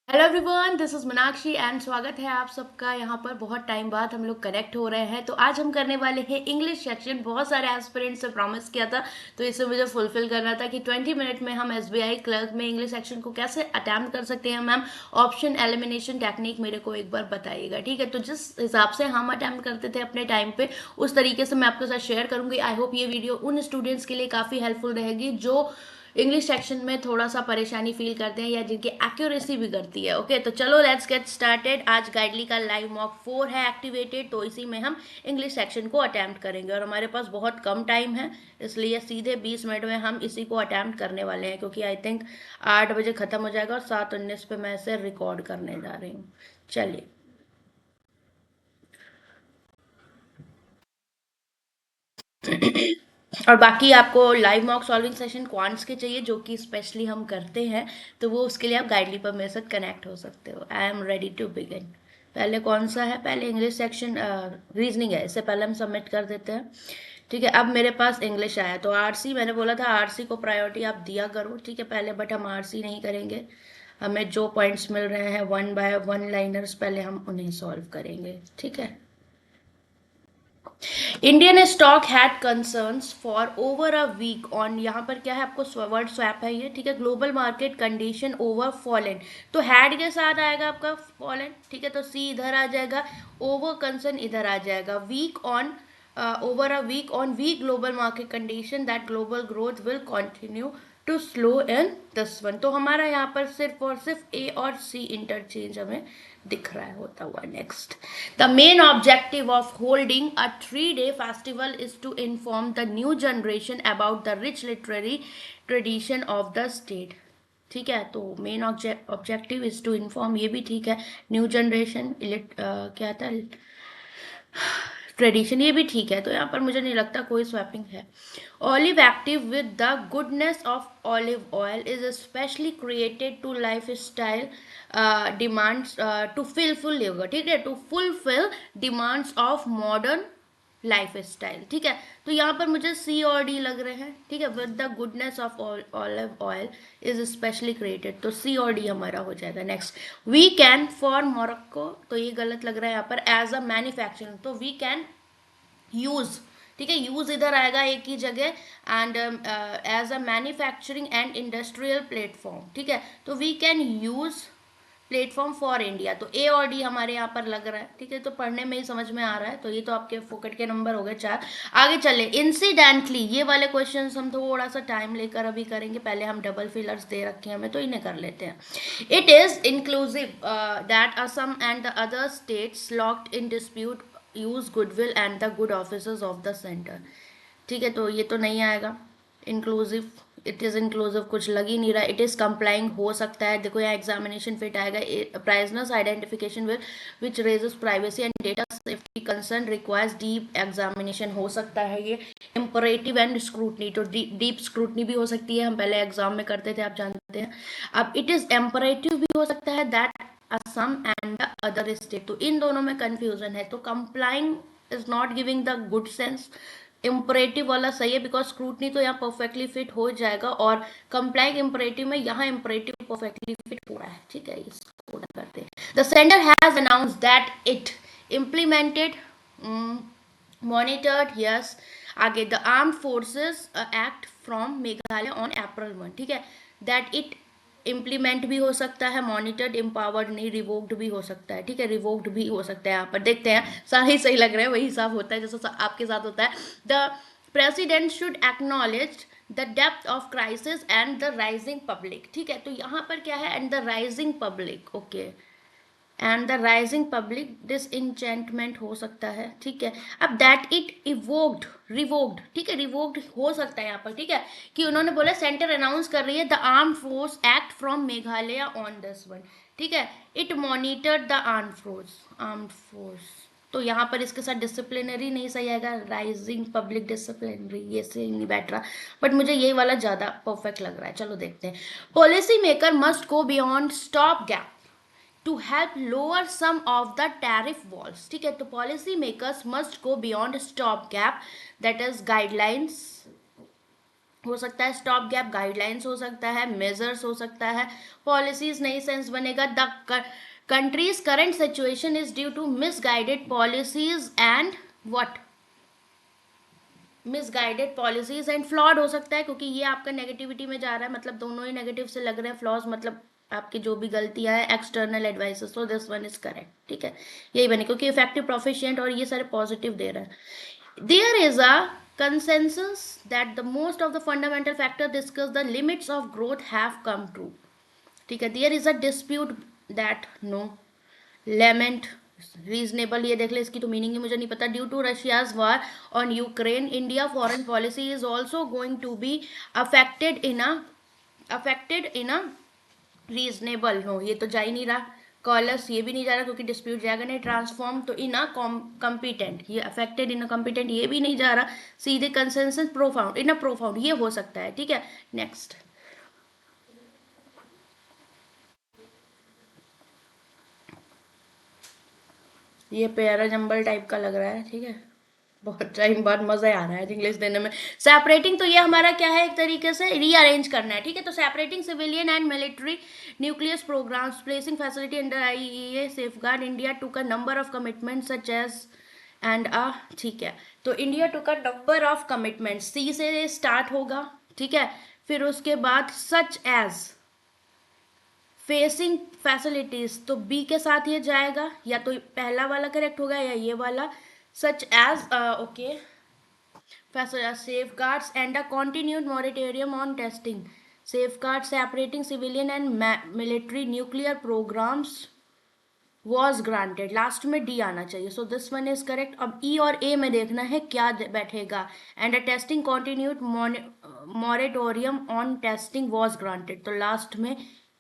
Hello everyone, this is Meenakshi and स्वागत है आप सबका यहाँ पर। बहुत टाइम बाद हम लोग कनेक्ट हो रहे हैं। तो आज हम करने वाले हैं इंग्लिश सेक्शन। बहुत सारे एस्पिरेंट्स से प्रॉमिस किया था, तो इसे मुझे फुलफिल करना था कि 20 मिनट में हम एसबीआई क्लर्क में इंग्लिश सेक्शन को कैसे अटैम्प्ट कर सकते हैं। मैम, ऑप्शन एलिमिनेशन टेक्निक मेरे को एक बार बताइएगा, ठीक है? तो जिस हिसाब से हम अटैम्प्ट करते थे अपने टाइम पे, उस तरीके से मैं आपके साथ शेयर करूंगी। आई होप ये वीडियो उन स्टूडेंट्स के लिए काफ़ी हेल्पफुल रहेगी जो इंग्लिश सेक्शन में थोड़ा सा परेशानी फील करते हैं या जिनकी एक्यूरेसी भी करती है। ओके, तो चलो लेट्स गेट स्टार्टेड। आज गाइडली का लाइव मॉक 4 है एक्टिवेटेड, तो इसी में हम इंग्लिश सेक्शन को अटैम्प्ट करेंगे और हमारे पास बहुत कम टाइम है, इसलिए सीधे 20 मिनट में हम इसी को अटैम्प्ट करने वाले हैं, क्योंकि आई थिंक 8 बजे ख़त्म हो जाएगा और 7:19 पे मैं इसे रिकॉर्ड करने जा रही हूँ। चलिए। और बाकी आपको live mock solving session quants के चाहिए, जो कि स्पेशली हम करते हैं, तो वो उसके लिए आप गाइडली पर मेरे साथ कनेक्ट हो सकते हो। I am ready to begin. पहले कौन सा है? पहले इंग्लिश सेक्शन रीजनिंग है, इससे पहले हम सबमिट कर देते हैं। ठीक है, अब मेरे पास इंग्लिश आया, तो आरसी मैंने बोला था आरसी को प्रायोरिटी आप दिया करो, ठीक है पहले, बट हम आरसी नहीं करेंगे। हमें जो पॉइंट्स मिल रहे हैं वन बाय वन लाइनर्स, पहले हम उन्हें सॉल्व करेंगे, ठीक है। Indian stock had concerns for over a week on, यहाँ पर क्या है, आपको वर्ड स्वैप है ये, ठीक है। Global market condition over fallen, तो हैड के साथ आएगा आपका फॉलन, ठीक है, तो सी इधर आ जाएगा, ओवर कंसर्न इधर आ जाएगा। Week on, over a week on week global market condition that global growth will continue to slow in this one. तो हमारा यहाँ पर सिर्फ और सिर्फ ए और सी इंटरचेंज हमें दिख रहा है होता हुआ। Next, the main objective of holding a 3 day festival is to inform the new generation about the rich literary tradition of the state, ठीक है। तो main objective is to inform, ये भी ठीक है। न्यू जनरेशन क्या था, ट्रेडिशन, ये भी ठीक है। तो यहाँ पर मुझे नहीं लगता कोई स्वैपिंग है। Olive active with the goodness of olive oil is specially created to lifestyle demands to fulfil होगा, ठीक है, to fulfil demands of modern lifestyle, ठीक है। तो यहाँ पर मुझे सी और डी लग रहे हैं, ठीक है। With the goodness of olive oil is specially created, तो सी और डी हमारा हो जाएगा। Next, we can for Morocco, तो ये गलत लग रहा है यहाँ पर। एज अ मैन्युफैक्चरिंग, तो वी कैन यूज, ठीक है, यूज इधर आएगा एक ही जगह, and as a manufacturing and industrial platform, ठीक है। तो we can use platform for India, तो ए और डी हमारे यहाँ पर लग रहा है, ठीक है। तो पढ़ने में ही समझ में आ रहा है, तो ये तो आपके फोकट के नंबर हो गए 4। आगे चले, इंसिडेंटली, ये वाले क्वेश्चन हम थोड़ा सा टाइम लेकर अभी करेंगे, पहले हम डबल फिलर्स दे रखे हैं हमें, तो इन्हें कर लेते हैं। It is inclusive that Assam and the other states locked in dispute use goodwill and the good officers of the centre, ठीक है। तो ये तो नहीं आएगा इंक्लूसिव, इट इज इंक्लूसिव कुछ लग ही नहीं रहा। इट इज कंप्लाइंग हो सकता है, देखो यहाँ एग्जामिनेशन फिट आएगा। Prisoners identification will which raises privacy and data safety concern requires deep examination, हो सकता है ये। इंपरेटिव एंड स्क्रूटनी, तो डीप स्क्रूटनी भी हो सकती है, हम पहले एग्जाम में करते थे, आप जानते हैं। अब इट इज एम्परेटिव भी हो सकता है, that Assam and the other state, तो इन दोनों में कंफ्यूजन है। तो complying is not giving the good sense, imperative वाला सही है, बिकॉज स्क्रूटनी तो यहाँ परफेक्टली फिट हो जाएगा, और कंप्लाइंग इम्परेटिव में यहाँ इम्परेटिव परफेक्टली फिट हो रहा है, ठीक है। इसको करते हैं। The centre has announce that it implemented, monitored, yes. आगे, the armed forces act from Meghalaya on April 1, ठीक है। दैट इट इम्प्लीमेंट भी हो सकता है, मॉनिटर्ड, एम्पावर्ड नहीं, रिवोक्ड भी हो सकता है, ठीक है, रिवोक्ड भी हो सकता है। यहाँ पर देखते हैं, सारे सही लग रहे हैं, वही हिसाब होता है जैसा आपके साथ होता है। The president should acknowledge the depth of crisis and the rising public, ठीक है। तो यहाँ पर क्या है, and the rising public, okay, and the rising public डिसइंचेंटमेंट हो सकता है, ठीक है। अब दैट इट इवोक्ड, रिवोक्ड, ठीक है, रिवोक्ड हो सकता है यहाँ पर, ठीक है, कि उन्होंने बोला सेंटर अनाउंस कर रही है the arm force act from Meghalaya on this one, ठीक है। It monitored the arm force, तो यहाँ पर इसके साथ डिसिप्लिनरी नहीं सही आएगा, राइजिंग पब्लिक डिसिप्लिनरी, ये सही नहीं बैठ रहा, बट मुझे ये वाला ज्यादा परफेक्ट लग रहा है। चलो देखते हैं। Policy maker must go beyond stop gap to help lower some of the tariff walls, ठीक है। तो policy makers must go beyond stop gap, that is guidelines हो सकता है स्टॉप गैप गाइडलाइंस हो सकता है, मेजर्स हो सकता है, पॉलिसीज नई सेंस बनेगा, the country's current situation is due to misguided policies and what, misguided policies and flawed हो सकता है, क्योंकि ये आपका नेगेटिविटी में जा रहा है, मतलब दोनों ही नेगेटिव से लग रहे हैं, फ्लॉज मतलब आपकी जो भी गलतियां है, एक्सटर्नल एडवाइसेस, तो दिस वन इज करेक्ट, ठीक है, यही बने, क्योंकि इफेक्टिव प्रोफिशिएंट और ये सारे पॉजिटिव दे रहे हैं। There is a consensus that the most of the fundamental factor discuss the limits of growth have come true, ठीक है, there is a dispute that no lament reasonable, ये देख ले, इसकी तो मीनिंग ही मुझे नहीं पता, due to Russia's war on Ukraine India foreign policy is also going to be affected in a reasonable, no ये तो जा ही नहीं रहा, कॉलस ये भी नहीं जा रहा क्योंकि डिस्प्यूट जाएगा नहीं, ट्रांसफॉर्म तो इन अ कॉम्पिटेंट, ये अफेक्टेड इन अ कॉम्पिटेंट ये भी नहीं जा रहा, सीधे कंसेंसस प्रोफाउंड इन अ प्रोफाउंड ये हो सकता है, ठीक है, नेक्स्ट। ये प्यारा जंबल टाइप का लग रहा है, ठीक है, बहुत टाइम बाद मजा आ रहा है इंग्लिश देने में। सेपरेटिंग तो ये हमारा क्या है, एक तरीके से रीअरेंज करना है, ठीक है, तो separating civilian and military nucleus programs placing facility under IEA safeguard India two का number of commitment such as and uh, ठीक है, तो इंडिया टू का नंबर ऑफ कमिटमेंट सी से स्टार्ट होगा, ठीक है, फिर उसके बाद सच एज फेसिंग फैसिलिटीज, तो बी के साथ ये जाएगा, या तो पहला वाला करेक्ट होगा या ये वाला, such as okay safeguards and a continued moratorium on testing, safeguards separating civilian and military nuclear programs was granted, last में डी आना चाहिए, so this one is correct. अब ई और ए में देखना है क्या बैठेगा, and a testing continued moratorium on testing was granted, तो लास्ट में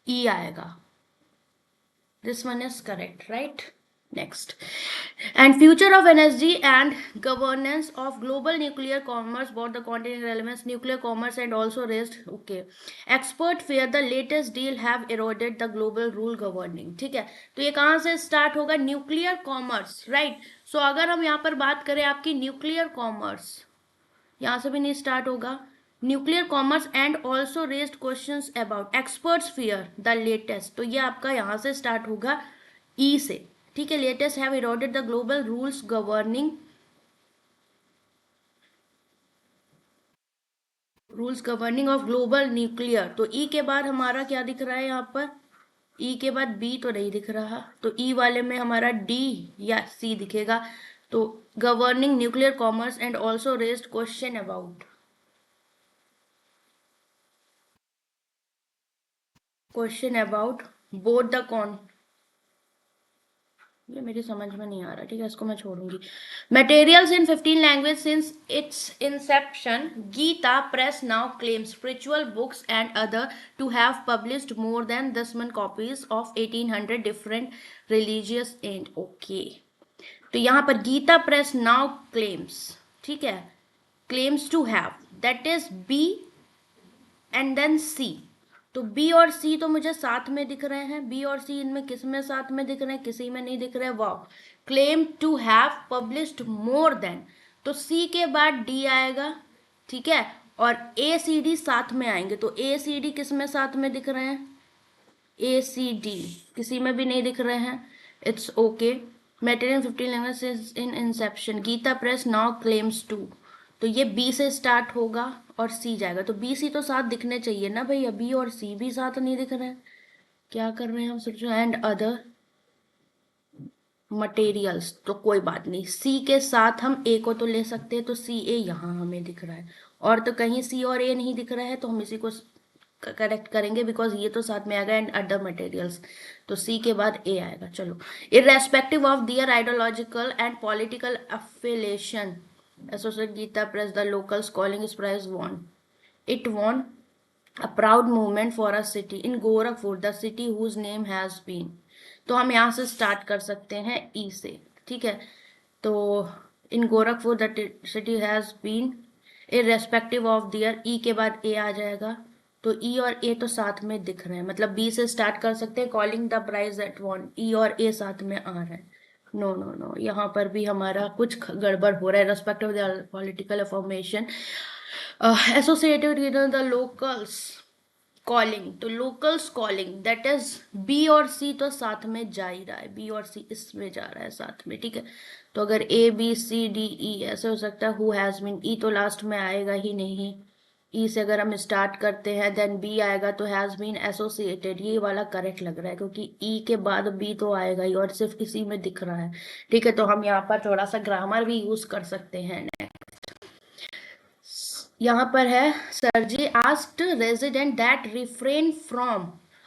ई आएगा, this one is correct, right? Next. And future of energy and governance of global nuclear commerce, both the continuing elements nuclear commerce and also raised, okay, expert fear the latest deal have eroded the global rule governing, ठीक है, तो ये कहाँ से start होगा, nuclear commerce, right, सो अगर हम यहाँ पर बात करें आपकी न्यूक्लियर कॉमर्स, यहाँ से भी नहीं स्टार्ट होगा, nuclear commerce and also raised questions about experts fear the latest, तो ये आपका यहाँ से स्टार्ट होगा ई से, ठीक है, latest have eroded the global rules governing of global nuclear, तो ई के बाद हमारा क्या दिख रहा है यहाँ पर, ई के बाद बी तो नहीं दिख रहा, तो ई वाले में हमारा डी या सी दिखेगा, तो governing nuclear commerce and also raised question about, question about both the con, ये मेरी समझ में नहीं आ रहा, ठीक है, इसको मैं छोड़ूंगी। Materials in 15 language since its inception, Gita press now claim spiritual books and other to have published more than 10 copies of 1800 different religious and, okay, तो यहाँ पर गीता प्रेस नाउ क्लेम्स, ठीक है, claims to have, that is B and then C, तो B और C तो मुझे साथ में दिख रहे हैं, बी और सी इनमें किस में साथ में दिख रहे हैं, किसी में नहीं दिख रहे, वाह, claim to have published more than, तो सी के बाद डी आएगा, ठीक है, और ए सी डी साथ में आएंगे, तो ए सी डी किस में साथ में दिख रहे हैं, ए सी डी किसी में भी नहीं दिख रहे हैं, it's okay, material 15 language in inception, Gita press now claims to, तो ये बी से स्टार्ट होगा और सी जाएगा, तो बी सी तो साथ दिखने चाहिए ना भैया, बी और सी भी साथ नहीं दिख रहे हैं, क्या कर रहे हैं हम, सोचो, एंड अदर मटेरियल्स, तो कोई बात नहीं, सी के साथ हम ए को तो ले सकते हैं, तो सी ए यहाँ हमें दिख रहा है, और तो कहीं सी और ए नहीं दिख रहा है, तो हम इसी को करेक्ट करेंगे, बिकॉज ये तो साथ में आएगा, एंड अदर मटेरियल्स, तो सी के बाद ए आएगा, चलो, irrespective of their ideological and political affiliation, Associate Gita Press, the local scholars prize won. It won a proud moment for a city in Gorakhpur, the city whose name has been. तो हम यहाँ से start कर सकते हैं ई से, ठीक है, तो in Gorakhpur the city has been irrespective of their, E के बाद ए आ जाएगा, तो ई और ए तो साथ में दिख रहे हैं, मतलब बी से स्टार्ट कर सकते हैं, calling the prize at one, E और ए साथ में आ रहे हैं, नो नो नो, यहाँ पर भी हमारा कुछ गड़बड़ हो रहा है, respect of the political information, associated with the locals calling, तो locals calling that is B और सी तो साथ में जा ही रहा है, बी और सी इसमें जा रहा है साथ में, ठीक है। तो अगर ए बी सी डी ई ऐसे हो सकता है, हु हैज बीन, ई तो लास्ट में आएगा ही नहीं, ई से अगर हम स्टार्ट करते हैं देन बी आएगा, तो हैज बीन एसोसिएटेड, ये वाला करेक्ट लग रहा है क्योंकि ई के बाद बी तो आएगा ही और सिर्फ इसी में दिख रहा है, ठीक है। तो हम यहाँ पर थोड़ा सा ग्रामर भी यूज कर सकते हैं। यहाँ पर है, सरजी asked resident that refrain from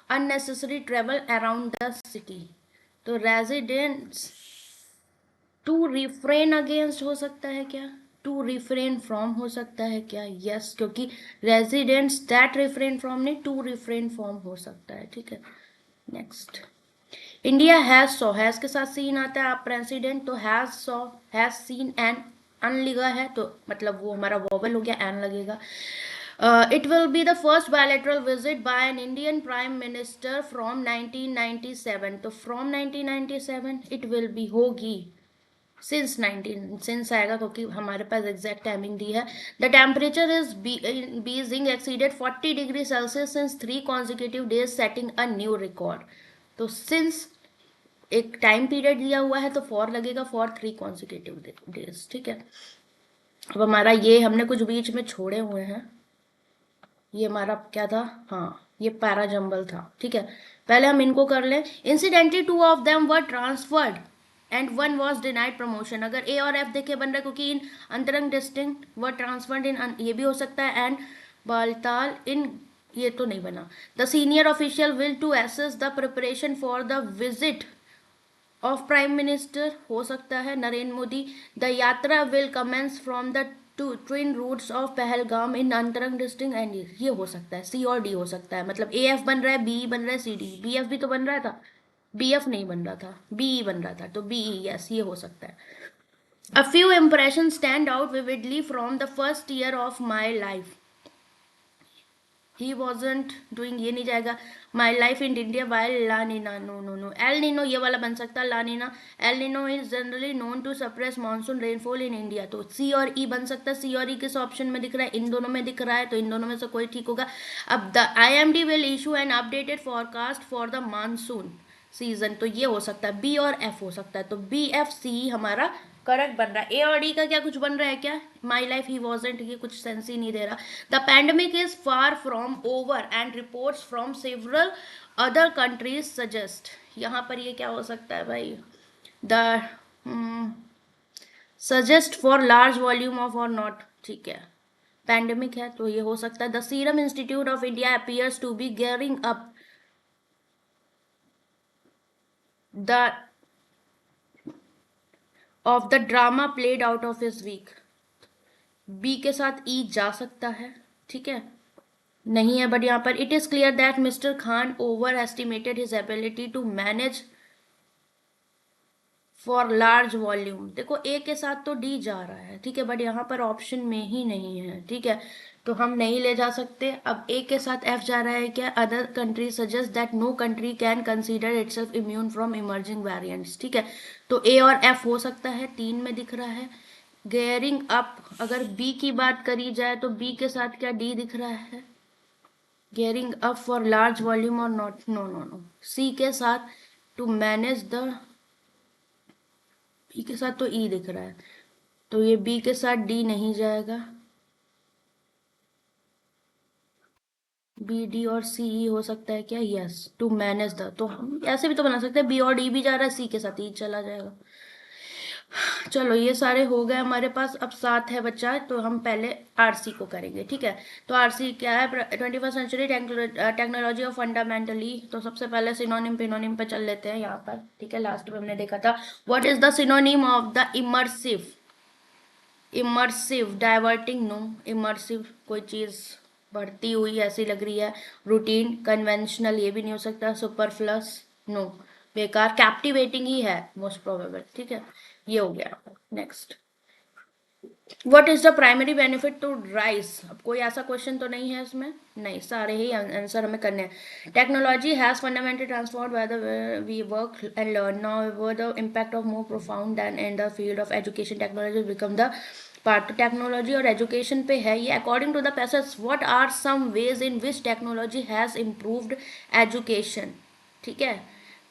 unnecessary travel around the city, तो रेजिडेंट्स टू रिफ्रेन अगेंस्ट हो सकता है क्या, टू रिफ्रेन फ्रॉम हो सकता है क्या, यस क्योंकि रेजिडेंट्स दैट रिफ्रेन फ्रॉम नहीं, टू रिफ्रेन फ्रॉम हो सकता है, ठीक है। Next, India has saw, has के साथ सीन आता है, आप प्रेसिडेंट, तो has saw, has seen and अन लिखा है तो मतलब वो हमारा वॉवल हो गया, एन लगेगा। It will be the first bilateral visit bye an Indian prime minister from 1997, तो फ्रॉम 1997 इट विल बी होगी सिंस 19, सिंस आएगा क्योंकि हमारे पास एग्जैक्ट टाइमिंग दी है। The temperature is Beijing exceeded 40 degree Celsius since 3 consecutive days setting a new record, तो since एक time period दिया हुआ है तो फॉर लगेगा फॉर 3 कॉन्जिक्यूटिव डेज, ठीक है। अब हमारा ये हमने कुछ बीच में छोड़े हुए हैं, ये हमारा क्या था, हाँ ये पैराजम्बल था, ठीक है। पहले हम इनको कर लें। Incidentally 2 of them were transferred and 1 was denied promotion, अगर ए और एफ देखे बन रहा है क्योंकि इन अंतरंग डिस्टिंक्ट वर ट्रांसफर्ड इन, ये भी हो सकता है, एंड बालताल इन, ये तो नहीं बना। The senior official will to assess the preparation for the visit of prime minister, हो सकता है Narendra Modi. The yatra will commence from the two twin routes of Pahalgam in Anantnag district, and ये हो सकता है, सी और डी हो सकता है, मतलब ए एफ बन रहा है, बी बन रहा है, सी डी, बी एफ भी तो बन रहा था, बी एफ नहीं बन रहा था, बी ई बन रहा था, तो बी ई, यस ये हो सकता है। A few impression stand out vividly from the first year of my life, he wasn't doing, ये नहीं जाएगा। my life in India while La Nina, no no no, El Nino ये वाला बन सकता है, La Nina, El Nino is generally known to suppress monsoon rainfall in India, तो C और E बन सकता है। C और E किस ऑप्शन में दिख रहा है, इन दोनों में दिख रहा है, तो इन दोनों में से कोई ठीक होगा। अब the IMD will issue an updated forecast for the monsoon season, तो ये हो सकता है, बी और एफ हो सकता है, तो बी एफ सी हमारा करेक्ट बन रहा है। ए और डी का क्या कुछ बन रहा है क्या, माई लाइफ ही वॉजेंट, ये कुछ सेंस ही नहीं दे रहा। The pandemic is far from over and reports from several other countries suggest, यहाँ पर ये क्या हो सकता है भाई, the suggest for large volume of और नॉट, ठीक है पैंडमिक है तो ये हो सकता है। The Serum Institute of India appears to be gearing up the of the drama played out of his week, B के साथ ई जा सकता है, ठीक है नहीं है, बट यहाँ पर it is clear that mister Khan overestimated his ability to manage for large volume, देखो ए के साथ तो डी जा रहा है, ठीक है, बट यहाँ पर ऑप्शन में ही नहीं है, ठीक है, तो हम नहीं ले जा सकते। अब ए के साथ एफ जा रहा है क्या, other country suggest that no country can consider itself immune from emerging variants, ठीक है, तो ए और एफ हो सकता है, 3 में दिख रहा है। गेयरिंग अप, अगर बी की बात करी जाए तो बी के साथ क्या डी दिख रहा है, gearing up for large volume और नॉट, नो नो नो। सी के साथ टू मैनेज द, बी के साथ तो ई दिख रहा है, तो ये बी के साथ डी नहीं जाएगा, बी डी और सी ई हो सकता है क्या, यस टू मैनेज द, तो हम ऐसे भी तो बना सकते हैं, बी और डी भी जा रहा है, सी के साथ ई चला जाएगा। चलो ये सारे हो गए हमारे पास, अब 7 है बच्चा, तो हम पहले आरसी को करेंगे, ठीक है। तो आरसी क्या है, 21st century technology of fundamentally, तो सबसे पहले सिनोनिम पिनोनिम पे चल लेते हैं यहाँ पर, ठीक है, लास्ट में हमने देखा था what is the synonym of the immersive, immersive diverting, no immersive कोई चीज बढ़ती हुई ऐसी लग रही है, रूटीन कन्वेंशनल ये भी नहीं हो सकता, सुपरफ्लस नो बेकार, कैप्टिवेटिंग ही है मोस्ट प्रोबेबल, ठीक है ये हो गया। Next, what is the primary benefit to rice, अब कोई ऐसा क्वेश्चन तो नहीं है इसमें, नहीं सारे ही आंसर हमें करने हैं। Technology has fundamentally transformed by the we work and learn, now the impact of more profound than in the field of education, technology become the part. तो टेक्नोलॉजी और एजुकेशन पे है ये। According to the passage what are some ways in which technology has improved education. ठीक है,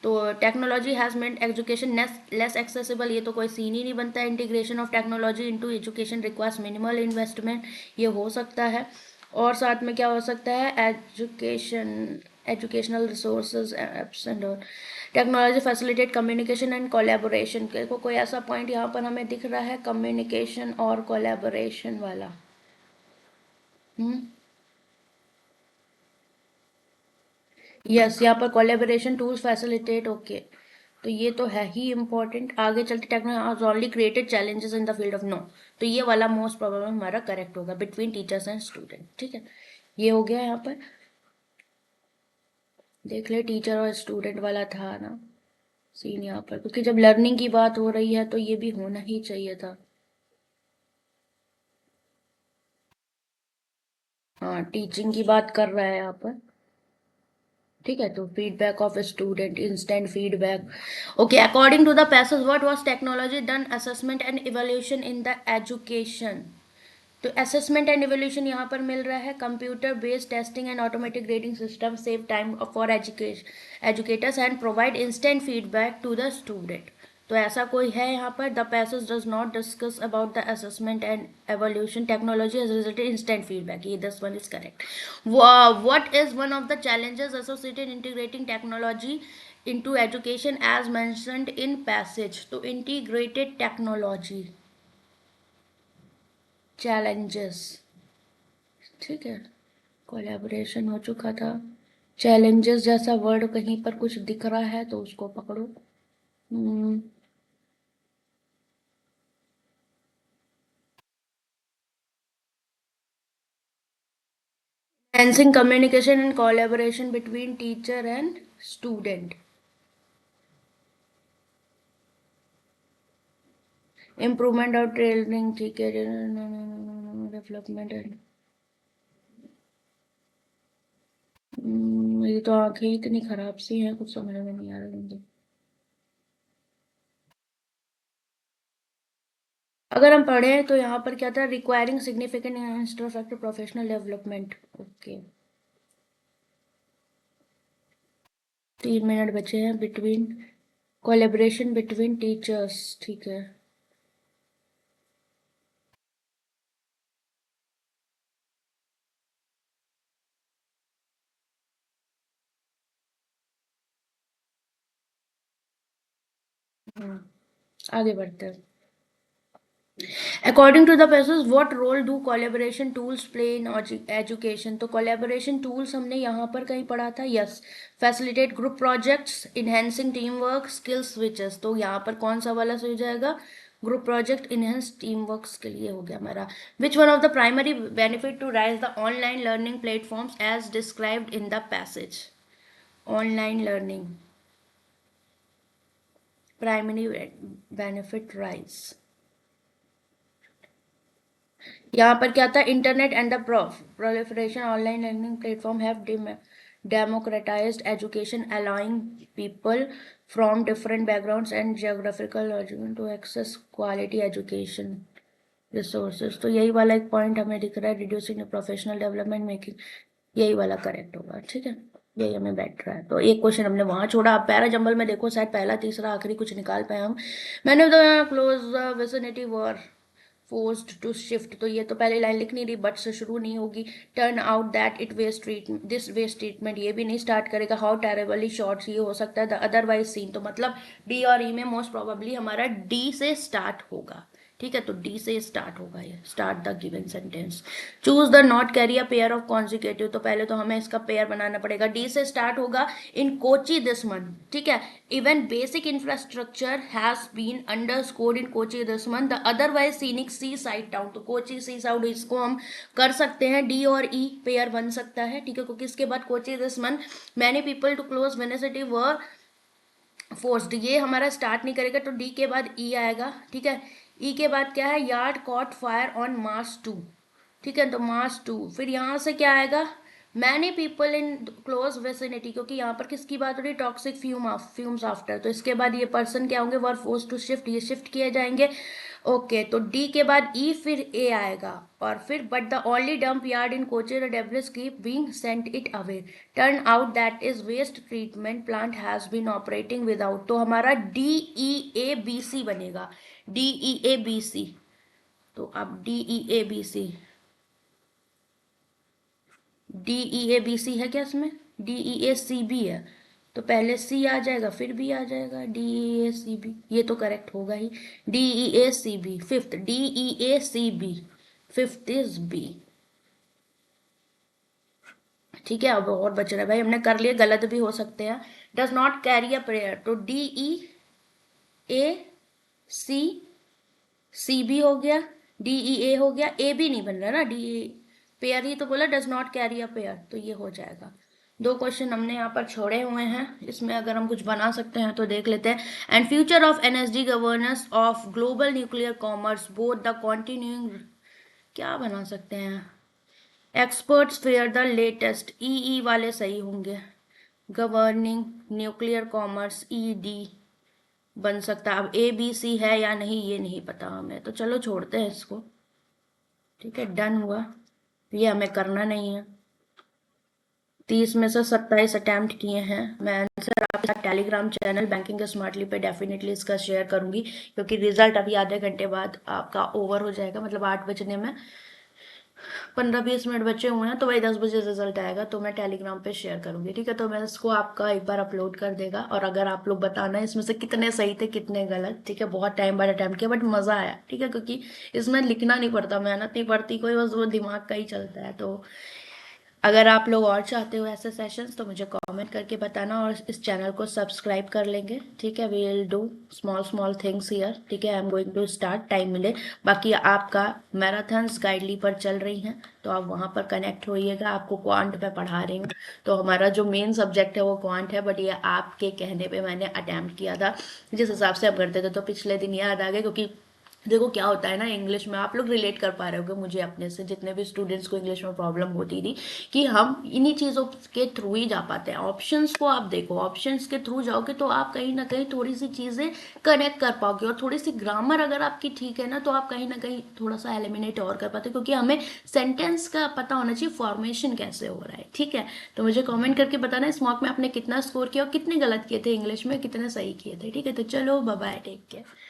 तो technology has made education less accessible, ये तो कोई सीन ही नहीं बनता है। Integration of technology into education requires minimal investment, ये हो सकता है। और साथ में क्या हो सकता है, एजुकेशनल रिसोर्सेज एप्स एंड और technology facilitate communication and collaboration. कोई ऐसा पॉइंट यहाँ पर हमें दिख रहा है कम्युनिकेशन और कोलैबोरेशन वाला? यस, यहाँ पर कोलैबोरेशन टूल्स फैसिलिटेट, ओके। तो ये तो है ही इम्पोर्टेंट। आगे चलते technology only created challenges in the field of, no, तो ये वाला मोस्ट प्रॉब्लम हमारा करेक्ट होगा, बिटवीन टीचर्स एंड स्टूडेंट। ठीक है, ये हो गया। यहाँ पर देख ले, टीचर और स्टूडेंट वाला था ना सीन यहाँ पर, क्योंकि जब लर्निंग की बात हो रही है तो ये भी होना ही चाहिए था। हाँ, टीचिंग की बात कर रहा है यहाँ पर। ठीक है, तो feedback of student, instant feedback, okay. According to the passage what was technology done assessment and evolution in the education. तो असेसमेंट एंड इवोल्यूशन यहाँ पर मिल रहा है, computer based testing and automatic grading system save time for educators and provide instant feedback to the student. तो ऐसा कोई है यहाँ पर, the passage does not discuss about the assessment and evolution technology has resulted instant feedback, ये this one is correct. What is one of the challenges associated integrating technology into education as mentioned in passage? तो integrated technology challenges, ठीक है, collaboration हो चुका था। Challenges जैसा word कहीं पर कुछ दिख रहा है तो उसको पकड़ो। enhancing communication and collaboration between teacher and student, improvement of training, ठीक है, डेवलपमेंट एंड, ये तो आंखें इतनी खराब सी हैं, कुछ समझ में नहीं आ रहा मुझे। अगर हम पढ़ें तो यहाँ पर क्या था, requiring significant infrastructure professional development, okay. 3 minute बचे हैं। बिटवीन कोलेब्रेशन बिटवीन टीचर्स, ठीक है। आगे बढ़ते हैं। According to the passage what role do collaboration tools play in education. तो कोलेबोरेशन टूल्स हमने यहाँ पर कहीं पढ़ा था, yes. Facilitate group projects, enhancing team work, skill switches, तो यहाँ पर कौन सा वाला हो जाएगा, group project enhance team work skill, ये हो गया हमारा। Which one of the primary benefit to rise the online learning platforms as described in the passage. Online learning primary benefit rise, यहाँ पर क्या था, internet and the proliferation online learning platform have democratized education allowing people from different backgrounds and geographical origin to access quality education resources। तो यही वाला एक point हमें दिख रहा है, रिड्यूसिंग प्रोफेशनल डेवलपमेंट मेकिंग, यही वाला करेक्ट होगा। ठीक है, यही हमें बैठ रहा है। तो एक क्वेश्चन हमने वहां छोड़ा। आप पैरा जंबल में देखो, शायद पहला तीसरा आखिरी कुछ निकाल पाए हम। मैंने तो यहाँ close vicinity were forced to shift, तो ये तो पहले लाइन लिख नहीं रही, बट से शुरू नहीं होगी। Turn out that it waste treatment, this waste treatment, ये भी नहीं स्टार्ट करेगा। हाउ टेरेबली शॉर्ट्स, ये हो सकता है। द अदरवाइज सीन, तो मतलब डी और ई में मोस्ट प्रोबेबली हमारा डी से स्टार्ट होगा। ठीक है, तो डी से स्टार्ट होगा ये, start the given sentence. Choose the not carry a pair of consecutive, तो पहले तो हमें इसका पेयर बनाना पड़ेगा। डी से स्टार्ट होगा। इन कोची दिस मंथ, ठीक है, even basic infrastructure has been underscored in Kochi this month, the otherwise scenic sea side town, तो कोची सी साउड इसको हम कर सकते हैं। डी और ई पेयर बन सकता है, ठीक है, क्योंकि इसके बाद Kochi this month many people to close वेनेसिटी वर फोर्स्ड, ये हमारा स्टार्ट नहीं करेगा, तो डी के बाद ई आएगा। ठीक है, ई के बाद क्या है, yard cot fire on March 2, ठीक है, तो मार्च 2। फिर यहाँ से क्या आएगा, many people in close vicinity, क्योंकि यहाँ पर किसकी बात हो रही है, टॉक्सिक फ्यूम्स आफ्टर, तो इसके बाद ये पर्सन क्या होंगे, वर फोर्स टू शिफ्ट, ये शिफ्ट किए जाएंगे। ओके, तो डी के बाद ई फिर ए आएगा, और फिर but the only dump yard in कोचेर और debris keep being sent it away, turn out that is waste treatment plant has been operating without, तो हमारा डी ई ए बी सी बनेगा, D E A B C. तो अब D E A B C, D E A B C है क्या इसमें? D E A C B है, तो पहले सी आ जाएगा फिर बी आ जाएगा, D E A C B, ये तो करेक्ट होगा ही। D E A C B fifth, D E A C B, fifth is B. ठीक है, अब और बच रहा है भाई, हमने कर लिया, गलत भी हो सकते हैं। Does not carry a prayer, तो D E A C, C B हो गया, डी ई ए हो गया, ए बी नहीं बन रहा ना, डी पेयर ही तो बोला, does not carry a pair, तो ये हो जाएगा। दो क्वेश्चन हमने यहाँ पर छोड़े हुए हैं, इसमें अगर हम कुछ बना सकते हैं तो देख लेते हैं। And future of NSD governance of global nuclear commerce both the continuing, क्या बना सकते हैं? एक्सपर्ट्स फेयर द लेटेस्ट, ई वाले सही होंगे, governing nuclear commerce E D बन सकता है। अब ए बी सी है या नहीं ये नहीं पता हमें, तो चलो छोड़ते हैं इसको। ठीक है, डन हुआ, ये हमें करना नहीं है। 30 में से 27 अटैम्प्ट किए हैं। मैं आंसर आपके साथ टेलीग्राम चैनल बैंकिंग स्मार्टली पे डेफिनेटली इसका शेयर करूंगी, क्योंकि रिजल्ट अभी आधे घंटे बाद आपका ओवर हो जाएगा, मतलब 8 बजने में 15-20 मिनट बचे हुए हैं, तो वही 10 बजे रिजल्ट आएगा, तो मैं टेलीग्राम पे शेयर करूंगी। ठीक है, तो मैं इसको आपका एक बार अपलोड कर देगा, और अगर आप लोग बताना इसमें से कितने सही थे कितने गलत। ठीक है, बहुत टाइम बाद अटैम्प्ट किया बट मज़ा आया। ठीक है, क्योंकि इसमें लिखना नहीं पड़ता, मेहनत नहीं पड़ती कोई, बस वो दिमाग का ही चलता है। तो अगर आप लोग और चाहते हो ऐसे सेशंस तो मुझे कमेंट करके बताना, और इस चैनल को सब्सक्राइब कर लेंगे। ठीक है, we will do small small things here. ठीक है, I am going to start, time मिले। बाकी आपका मैराथन्स गाइडली पर चल रही हैं, तो आप वहाँ पर कनेक्ट होइएगा। आपको क्वांट में पढ़ा रही हूँ, तो हमारा जो मेन सब्जेक्ट है वो क्वांट है, बट ये आपके कहने पे मैंने अटैम्प्ट किया था, जिस हिसाब से हम करते थे, तो पिछले दिन याद आ गए। क्योंकि देखो क्या होता है ना, इंग्लिश में आप लोग रिलेट कर पा रहे होगे मुझे अपने से, जितने भी स्टूडेंट्स को इंग्लिश में प्रॉब्लम होती थी, कि हम इन्हीं चीज़ों के थ्रू ही जा पाते हैं। ऑप्शंस को आप देखो, ऑप्शंस के थ्रू जाओगे तो आप कहीं ना कहीं थोड़ी सी चीज़ें कनेक्ट कर पाओगे, और थोड़ी सी ग्रामर अगर आपकी ठीक है ना, तो आप कहीं ना कहीं थोड़ा सा एलिमिनेट और कर पाते, क्योंकि हमें सेंटेंस का पता होना चाहिए, फॉर्मेशन कैसे हो रहा है। ठीक है, तो मुझे कॉमेंट करके बताना इस मॉक में आपने कितना स्कोर किया और कितने गलत किए थे इंग्लिश में, कितने सही किए थे। ठीक है, तो चलो बाय बाय, टेक केयर।